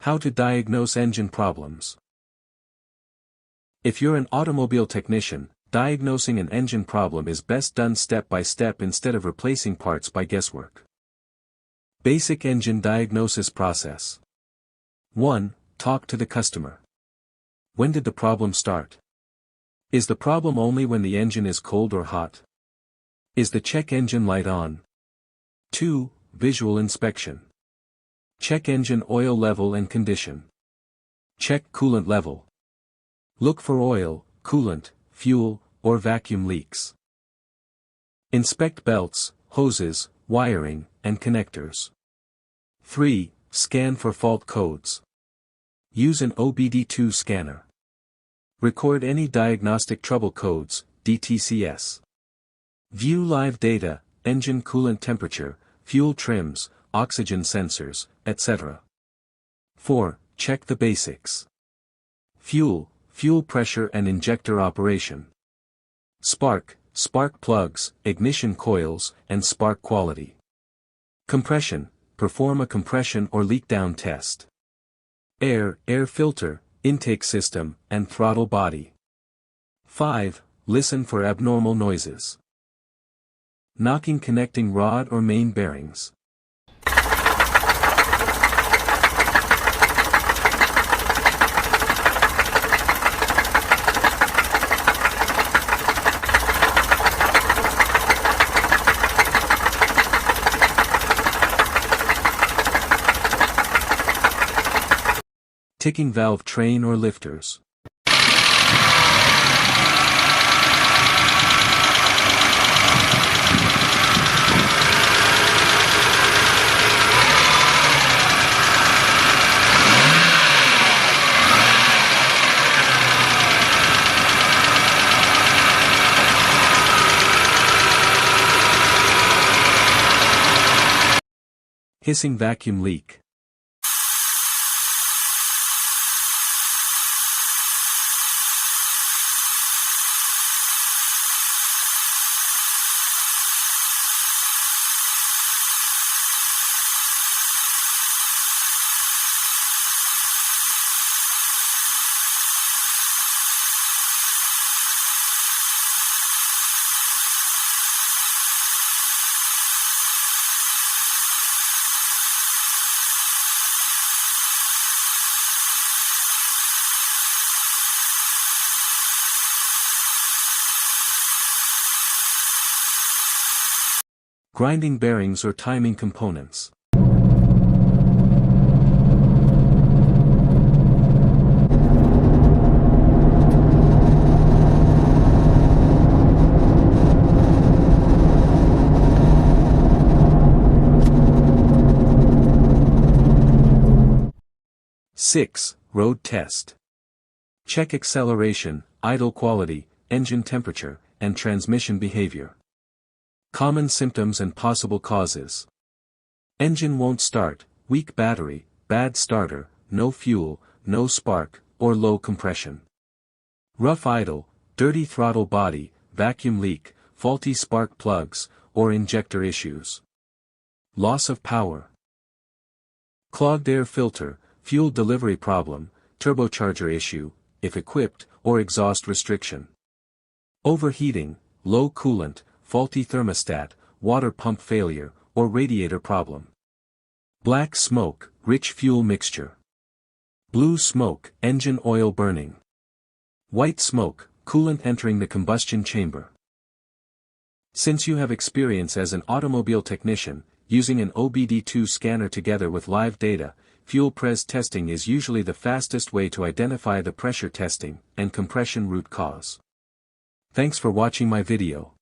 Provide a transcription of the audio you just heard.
How to diagnose engine problems. If you're an automobile technician, diagnosing an engine problem is best done step by step instead of replacing parts by guesswork. Basic engine diagnosis process. 1. Talk to the customer. When did the problem start? Is the problem only when the engine is cold or hot? Is the check engine light on? 2. Visual inspection. Check engine oil level and condition. Check coolant level. Look for oil, coolant, fuel, or vacuum leaks. Inspect belts, hoses, wiring, and connectors. 3. Scan for fault codes. Use an OBD2 scanner. Record any diagnostic trouble codes, DTCS. View live data, engine coolant temperature, fuel trims, oxygen sensors, etc. 4. Check the basics. Fuel pressure and injector operation. Spark plugs, ignition coils, and spark quality. Compression, perform a compression or leak down test. Air filter, intake system, and throttle body. 5. Listen for abnormal noises. Knocking connecting rod or main bearings. Ticking valve train or lifters. Hissing vacuum leak. Grinding bearings or timing components. Six. Road test. Check acceleration, idle quality, engine temperature, and transmission behavior. Common symptoms and possible causes. Engine won't start, weak battery, bad starter, no fuel, no spark, or low compression. Rough idle, dirty throttle body, vacuum leak, faulty spark plugs, or injector issues. Loss of power. Clogged air filter, fuel delivery problem, turbocharger issue, if equipped, or exhaust restriction. Overheating, low coolant, faulty thermostat, water pump failure, or radiator problem. Black smoke, rich fuel mixture. Blue smoke, engine oil burning. White smoke, coolant entering the combustion chamber. Since you have experience as an automobile technician, using an OBD2 scanner together with live data, fuel pres testing is usually the fastest way to identify the pressure testing and compression root cause. Thanks for watching my video.